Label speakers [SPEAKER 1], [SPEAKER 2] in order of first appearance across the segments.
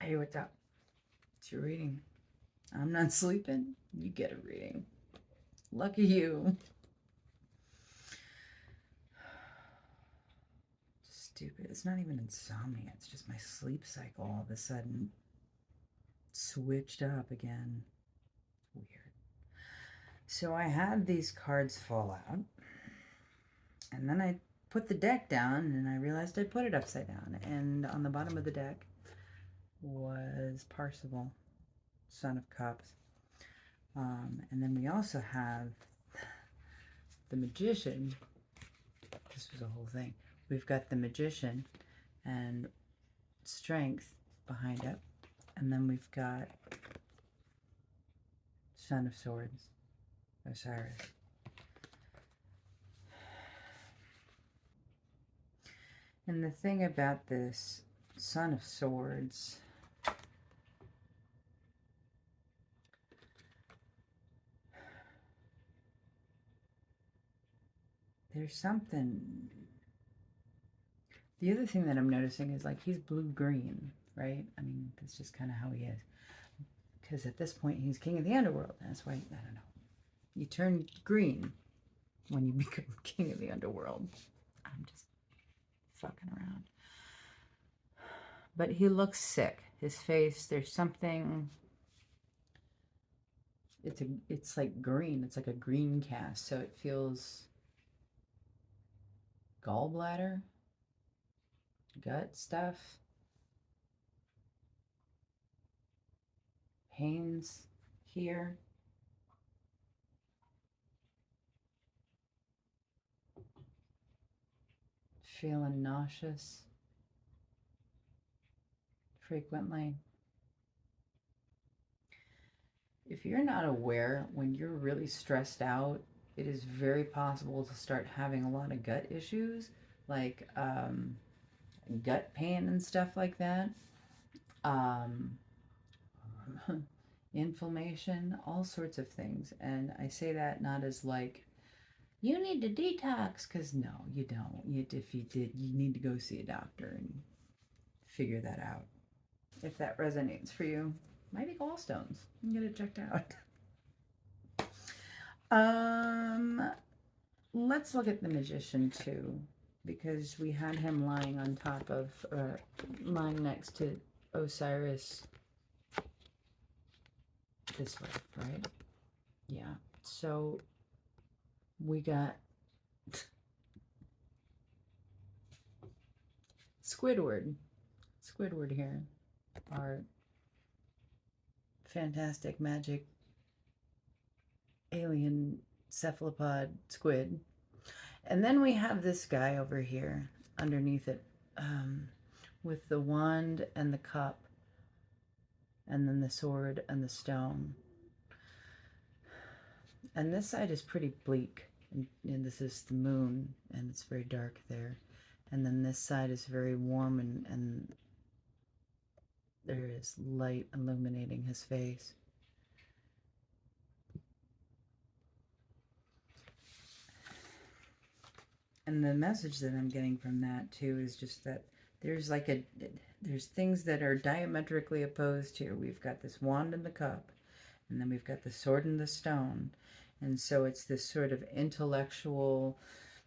[SPEAKER 1] Hey, what's up? It's your reading. I'm not sleeping. You get a reading. Lucky you. Stupid. It's not even insomnia. It's just my sleep cycle all of a sudden switched up again. Weird. So I had these cards fall out, and then I put the deck down, and I realized I put it upside down. And on the bottom of the deck was Parsival, Son of Cups. And then we also have the Magician. This was a whole thing. We've got the Magician and Strength behind it. And then we've got Son of Swords, Osiris. And the thing about this Son of Swords, there's something. The other thing that I'm noticing is like he's blue-green, right? I mean, that's just kind of how he is. Because at this point, he's king of the underworld. That's why, I don't know. You turn green when you become king of the underworld. I'm just fucking around. But he looks sick. His face, there's something. It's like green. It's like a green cast, so it feels gallbladder, gut stuff, pains here. Feeling nauseous frequently. If you're not aware, when you're really stressed out, it is very possible to start having a lot of gut issues, like gut pain and stuff like that. Um, Inflammation, all sorts of things. And I say that not as like, you need to detox, because no, you don't. If you did, you need to go see a doctor and figure that out. If that resonates for you, might be gallstones. You get it checked out. Let's look at the Magician too, because we had him lying on top of, lying next to Osiris this way, right? Yeah. So we got Squidward. Squidward here. Our fantastic magic alien cephalopod squid. And then we have this guy over here underneath it, with the wand and the cup, and then the sword and the stone. And this side is pretty bleak, and this is the moon, and it's very dark there. And then this side is very warm, and there is light illuminating his face. And the message that I'm getting from that too is just that there's there's things that are diametrically opposed here. We've got this wand and the cup, and then we've got the sword and the stone. And so it's this sort of intellectual,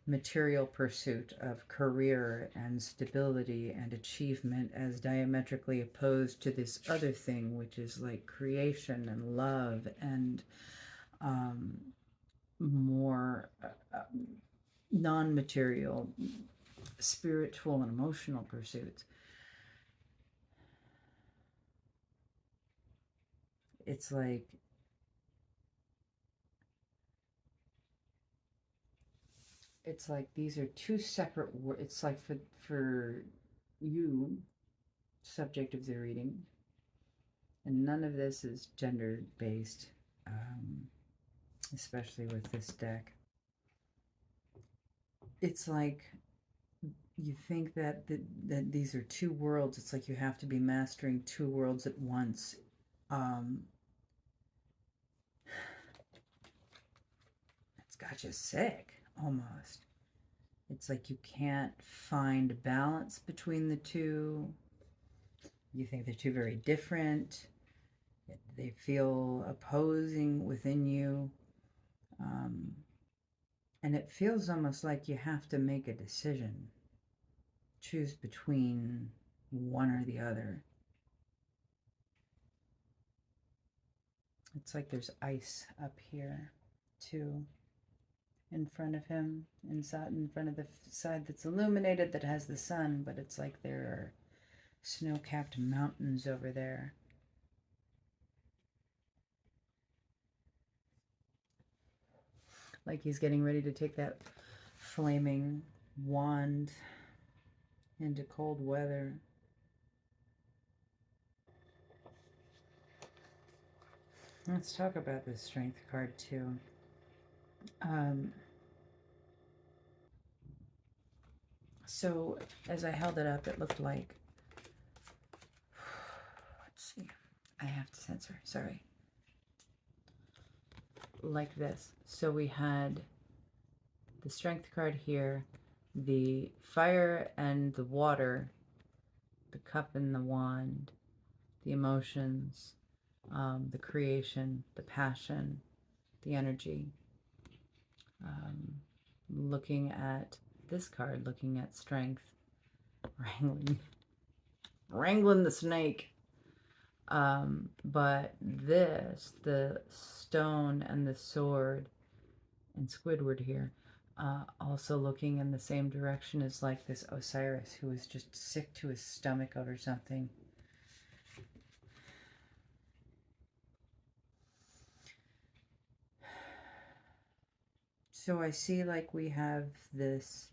[SPEAKER 1] material pursuit of career and stability and achievement as diametrically opposed to this other thing, which is like creation and love and more non-material, spiritual and emotional pursuits. It's like these are two separate words. It's like for you, subject of the reading, and none of this is gender based, especially with this deck. It's like you think that these are two worlds. It's like you have to be mastering two worlds at once. It's got you sick almost. It's like you can't find balance between the two. You think they're two very different. They feel opposing within you. And it feels almost like you have to make a decision, choose between one or the other. It's like there's ice up here, too, in front of him, inside, in front of the side that's illuminated that has the sun, but it's like there are snow-capped mountains over there. Like he's getting ready to take that flaming wand into cold weather. Let's talk about this strength card too. So as I held it up, it looked like, let's see, I have to censor, sorry. Like this. So we had the strength card here, the fire and the water, the cup and the wand, the emotions, the creation, the passion, the energy. Looking at this card, looking at strength, wrangling the snake. But this, the stone and the sword, and Squidward here, also looking in the same direction as like this Osiris who is just sick to his stomach over something. So I see like we have this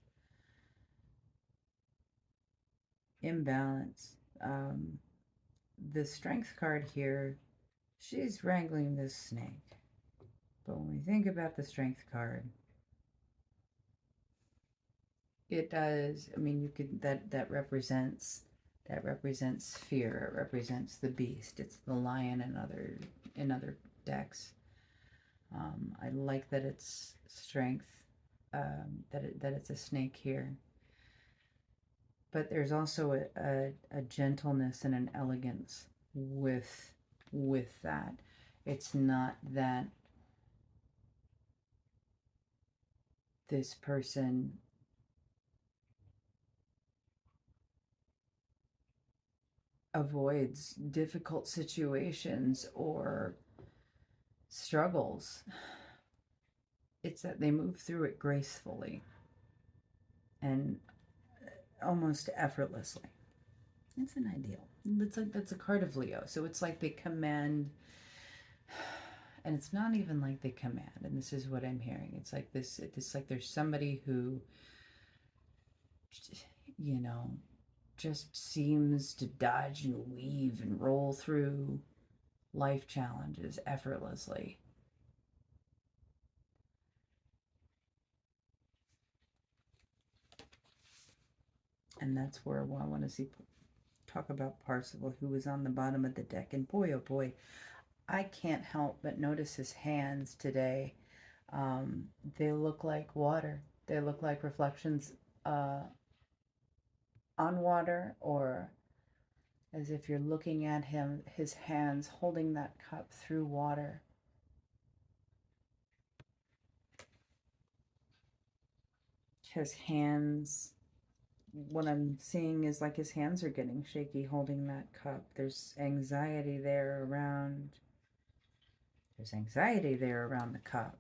[SPEAKER 1] imbalance. The strength card here, she's wrangling this snake. But when we think about the strength card, it does, I mean, you could, that represents fear. It represents the beast. It's the lion in other decks. I like that it's strength, that it's a snake here. But there's also a gentleness and an elegance with that. It's not that this person avoids difficult situations or struggles. It's that they move through it gracefully and almost effortlessly. It's an ideal. It's like that's a card of Leo. So it's like they command, and it's not even like they command. And this is what I'm hearing. It's like this. It's like there's somebody who, you know, just seems to dodge and weave and roll through life challenges effortlessly. And that's where I want to talk about Parzival, who was on the bottom of the deck. And boy, oh boy, I can't help but notice his hands today. They look like water. They look like reflections on water, or as if you're looking at him, his hands holding that cup through water. His hands, what I'm seeing is like his hands are getting shaky holding that cup. There's anxiety there around. There's anxiety there around the cup.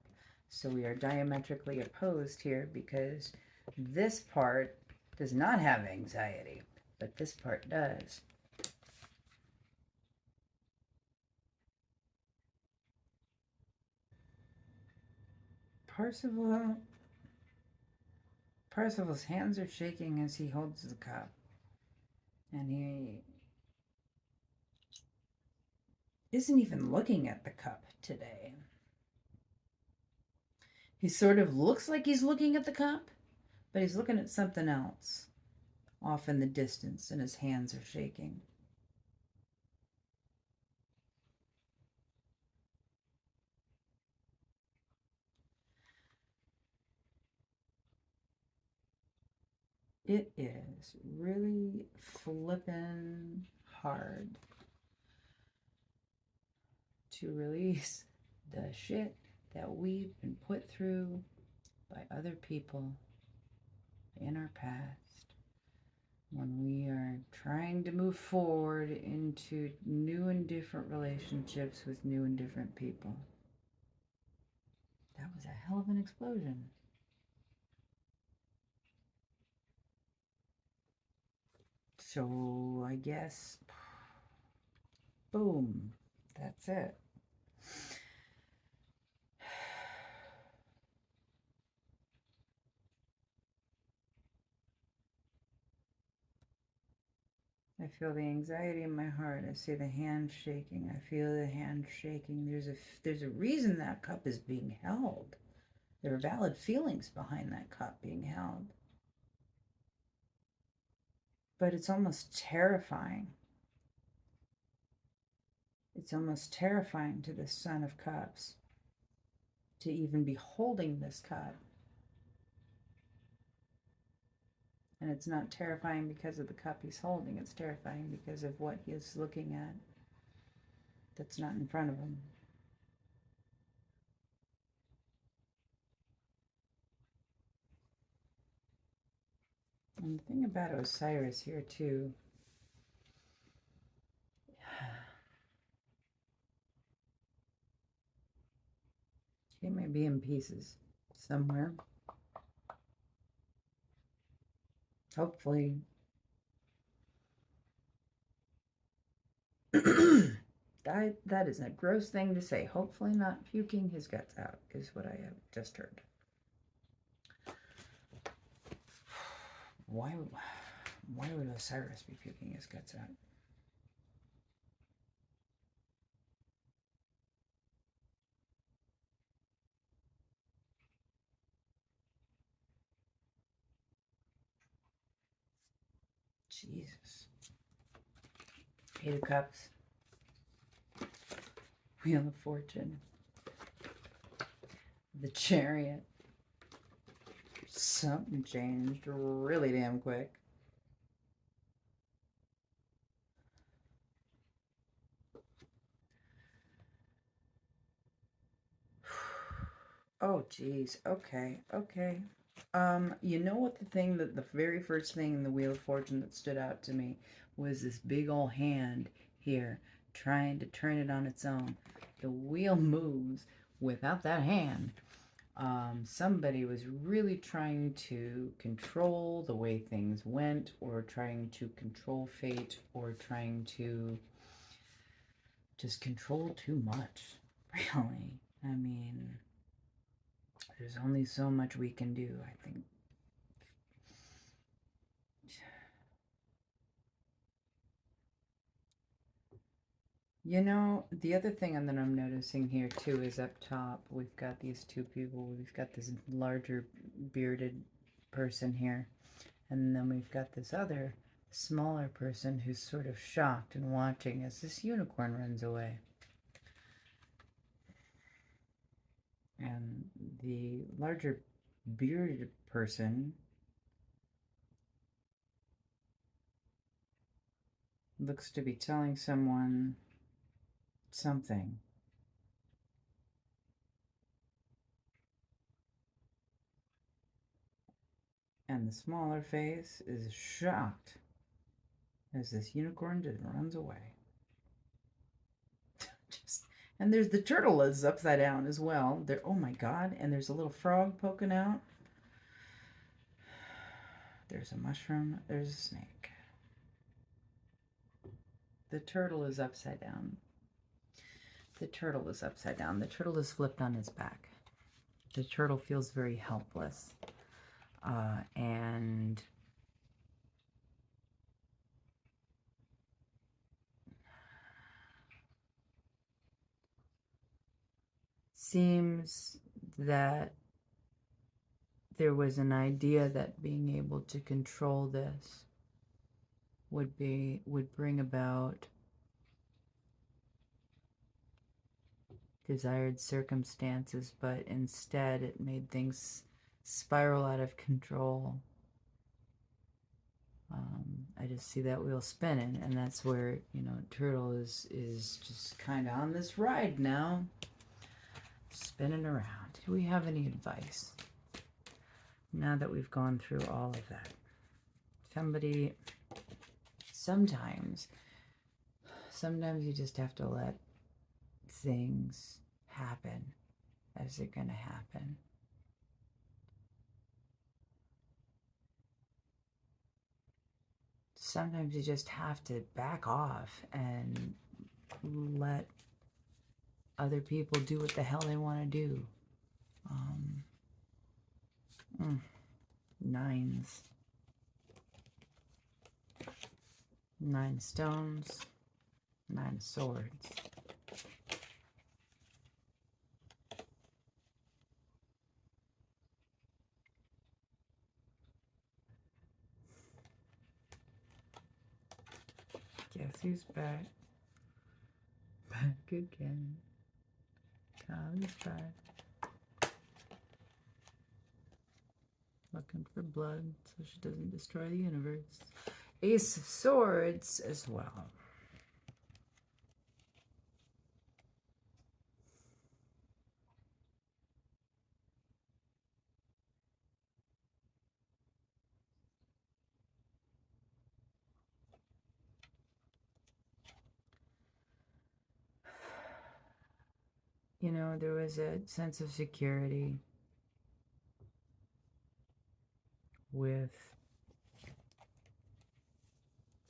[SPEAKER 1] So we are diametrically opposed here because this part does not have anxiety, but this part does. Parzival's hands are shaking as he holds the cup. And he isn't even looking at the cup today. He sort of looks like he's looking at the cup, but he's looking at something else off in the distance, and his hands are shaking. It is really flippin' hard to release the shit that we've been put through by other people in our past when we are trying to move forward into new and different relationships with new and different people. That was a hell of an explosion. So I guess, boom, that's it. I feel the anxiety in my heart. I see the hand shaking. I feel the hand shaking. There's a reason that cup is being held. There are valid feelings behind that cup being held. But it's almost terrifying. It's almost terrifying to the Son of Cups to even be holding this cup. And it's not terrifying because of the cup he's holding. It's terrifying because of what he is looking at that's not in front of him. And the thing about Osiris here too, he may be in pieces somewhere. Hopefully. That is a gross thing to say. Hopefully not puking his guts out is what I have just heard. Why would Osiris be puking his guts out? Jesus. Eight of Cups. Wheel of Fortune. The Chariot. Something changed really damn quick. Oh, geez. Okay. You know what the very first thing in the Wheel of Fortune that stood out to me was this big old hand here trying to turn it on its own. The wheel moves without that hand. Somebody was really trying to control the way things went, or trying to control fate, or trying to just control too much, really. I mean, there's only so much we can do, I think. You know, the other thing that I'm noticing here too is up top, we've got these two people. We've got this larger bearded person here, and then we've got this other smaller person who's sort of shocked and watching as this unicorn runs away. And the larger bearded person looks to be telling someone something. And the smaller face is shocked as this unicorn just runs away. And there's the turtle is upside down as well. There, oh my god, and there's a little frog poking out. There's a mushroom, there's a snake. The turtle is upside down. The turtle is upside down. The turtle is flipped on his back. The turtle feels very helpless. And seems that there was an idea that being able to control this would bring about desired circumstances, but instead it made things spiral out of control. I just see that wheel spinning, and that's where, Turtle is just kind of on this ride now, spinning around. Do we have any advice now that we've gone through all of that? Sometimes you just have to let things happen as they're going to happen. Sometimes you just have to back off and let other people do what the hell they want to do. Nines. 9 stones. 9 swords. Guess who's back? Back again. Kylie's back. Looking for blood so she doesn't destroy the universe. Ace of Swords as well. There was a sense of security with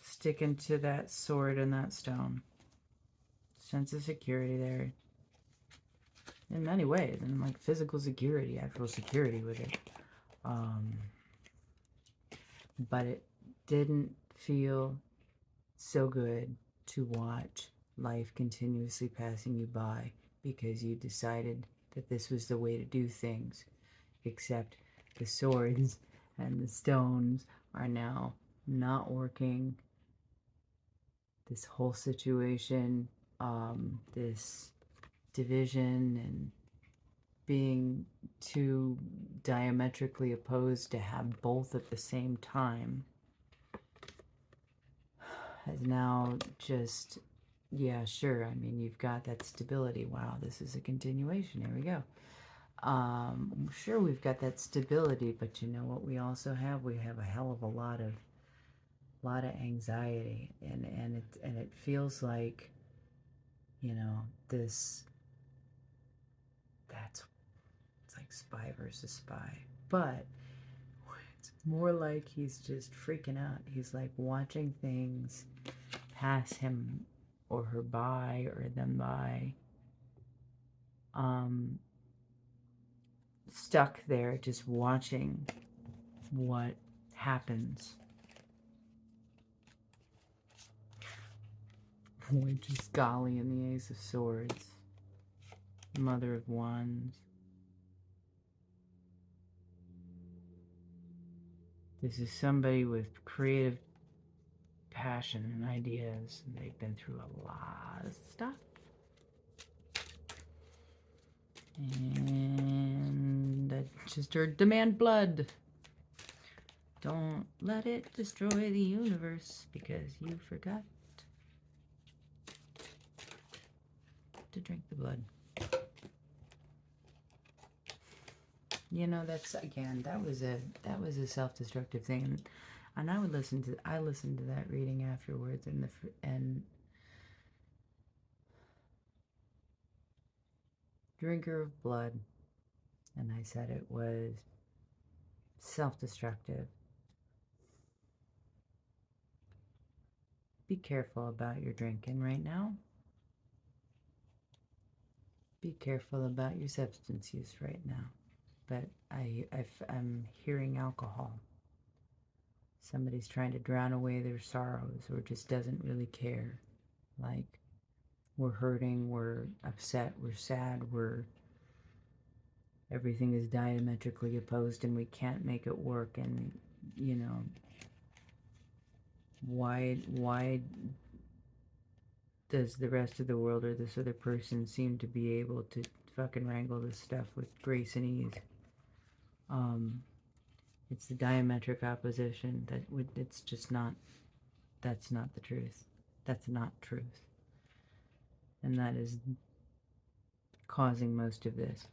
[SPEAKER 1] sticking to that sword and that stone. Sense of security there. In many ways, and like physical security, actual security with it. But it didn't feel so good to watch life continuously passing you by because you decided that this was the way to do things, except the swords and the stones are now not working. This whole situation, this division and being too diametrically opposed to have both at the same time has now just, yeah, sure. I mean, you've got that stability. Wow, this is a continuation. Here we go. Sure, we've got that stability, but you know what we also have? We have a hell of a lot of anxiety, and it feels like, it's like spy versus spy, but it's more like he's just freaking out. He's like watching things pass him or her by or them by, stuck there just watching what happens. Which is Golly in the Ace of Swords, Mother of Wands. This is somebody with creative passion and ideas, and they've been through a lot of stuff. And I just heard demand blood. Don't let it destroy the universe because you forgot to drink the blood. That's, again, that was a self-destructive thing, and I listened to that reading afterwards, and drinker of blood, and I said it was self-destructive. Be careful about your drinking right now. Be careful about your substance use right now. But I'm hearing alcohol. Somebody's trying to drown away their sorrows or just doesn't really care. Like, we're hurting, we're upset, we're sad, everything is diametrically opposed and we can't make it work, and why does the rest of the world or this other person seem to be able to fucking wrangle this stuff with grace and ease? It's the diametric opposition. It's just not, that's not the truth. That's not truth. And that is causing most of this.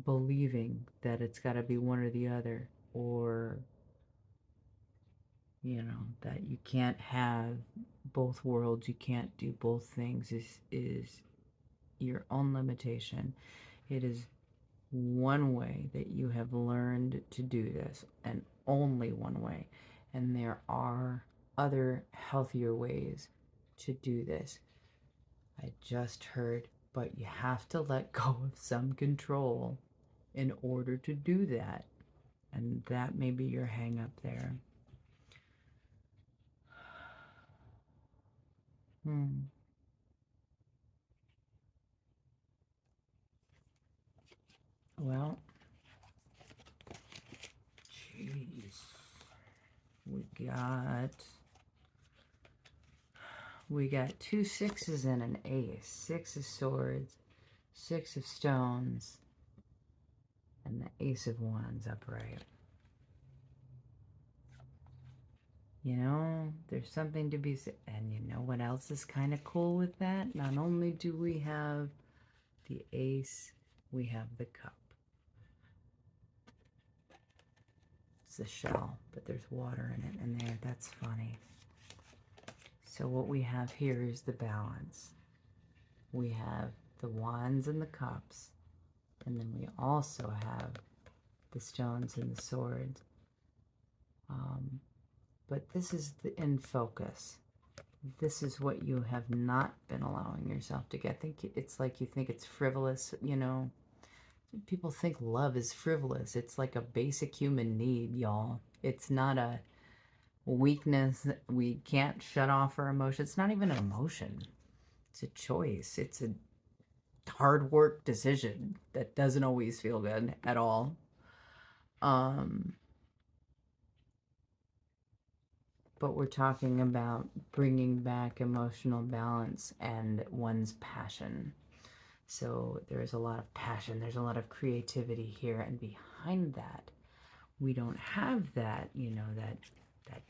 [SPEAKER 1] Believing that it's got to be one or the other, or, you know, that you can't have both worlds, you can't do both things is your own limitation. It is one way that you have learned to do this, and only one way. And there are other healthier ways to do this. I just heard, but you have to let go of some control in order to do that. And that may be your hang up there. Well, jeez. We got 2 6s and an ace. 6 of swords, 6 of stones, and the ace of wands upright. You know, there's something to be said. And you know what else is kind of cool with that? Not only do we have the ace, we have the cup. It's a shell, but there's water in it, and there, that's funny. So what we have here is the balance. We have the wands and the cups, and then we also have the stones and the swords. But this is in focus. This is what you have not been allowing yourself to get. I think it's like you think it's frivolous, you know. People think love is frivolous. It's like a basic human need, y'all. It's not a weakness. We can't shut off our emotions. It's not even an emotion. It's a choice. It's a hard work decision that doesn't always feel good at all. But we're talking about bringing back emotional balance and one's passion. So there's a lot of passion, there's a lot of creativity here, and behind that, we don't have that, you know, that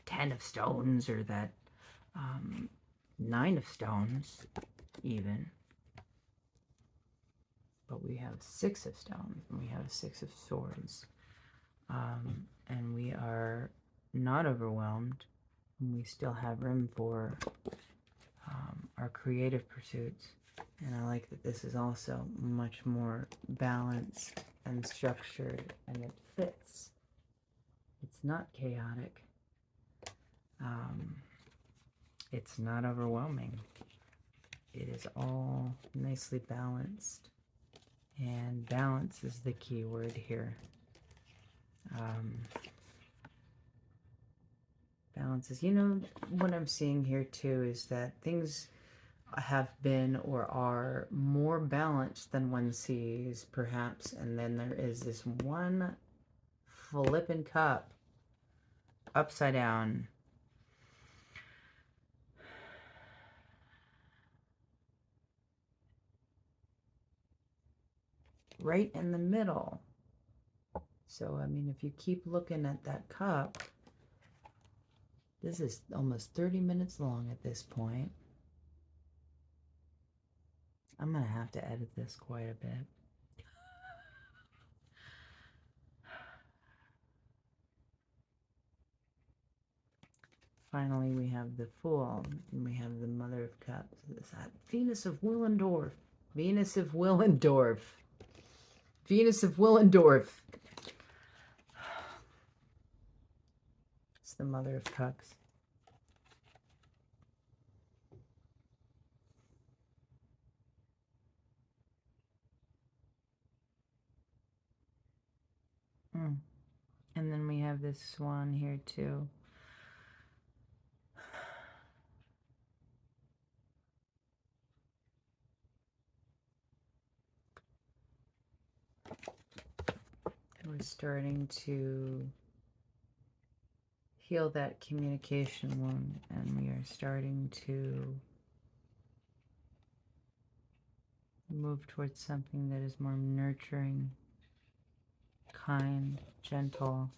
[SPEAKER 1] 10 of stones, or that 9 of stones even. But we have 6 of stones, and we have 6 of swords. And we are not overwhelmed. We still have room for our creative pursuits. And I like that this is also much more balanced and structured, and it fits. It's not chaotic. It's not overwhelming. It is all nicely balanced. And balance is the key word here. Balance is, you know, what I'm seeing here too is that things have been or are more balanced than one sees, perhaps, and then there is this one flippin' cup upside down. Right in the middle. So, I mean, if you keep looking at that cup, this is almost 30 minutes long at this point. I'm going to have to edit this quite a bit. Finally, we have the Fool, and we have the Mother of Cups. Is that Venus of Willendorf? Venus of Willendorf. Venus of Willendorf. It's the Mother of Cups. And then we have this swan here too. We're starting to heal that communication wound, and we are starting to move towards something that is more nurturing, kind, gentle,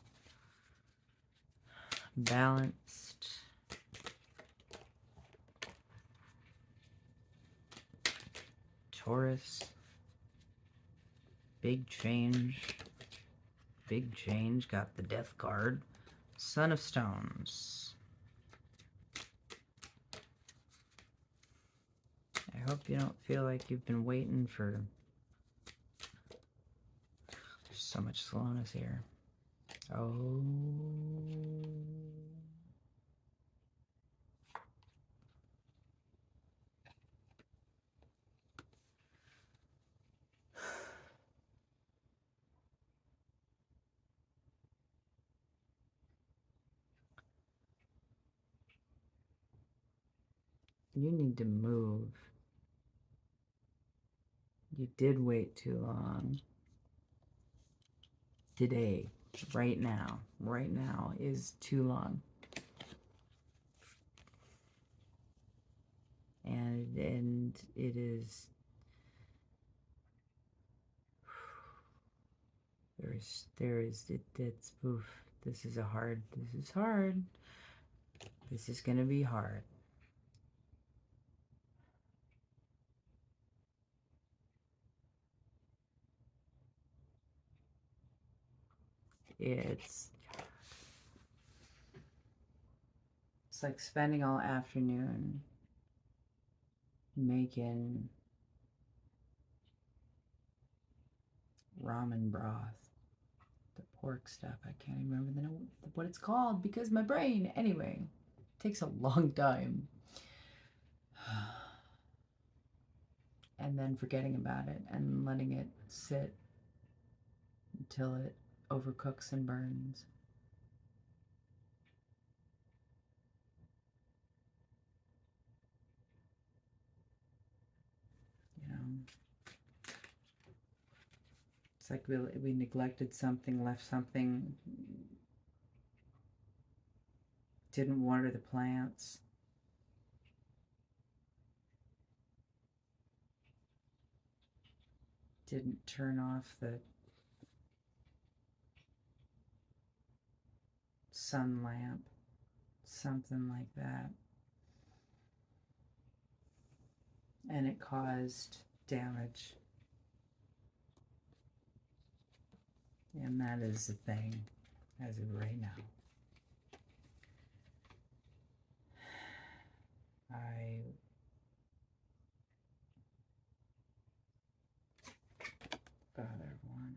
[SPEAKER 1] balanced. Taurus, big change, got the death card. Son of Stones. I hope you don't feel like you've been waiting for... There's so much slowness here. Oh... You need to move. You did wait too long. Today, right now is too long. And it is... It's oof. This is hard. This is gonna be hard. It's like spending all afternoon making ramen broth. The pork stuff. I can't even remember what it's called because my brain. Anyway, it takes a long time. And then forgetting about it and letting it sit until it overcooks and burns. You know, it's like we neglected something, left something, didn't water the plants. Didn't turn off the sun lamp, something like that. And it caused damage. And that is the thing as of right now. Father one.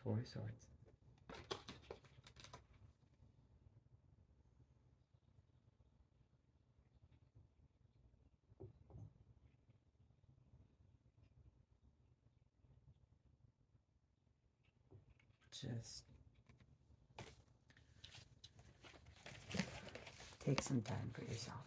[SPEAKER 1] Four swords. Just take some time for yourself.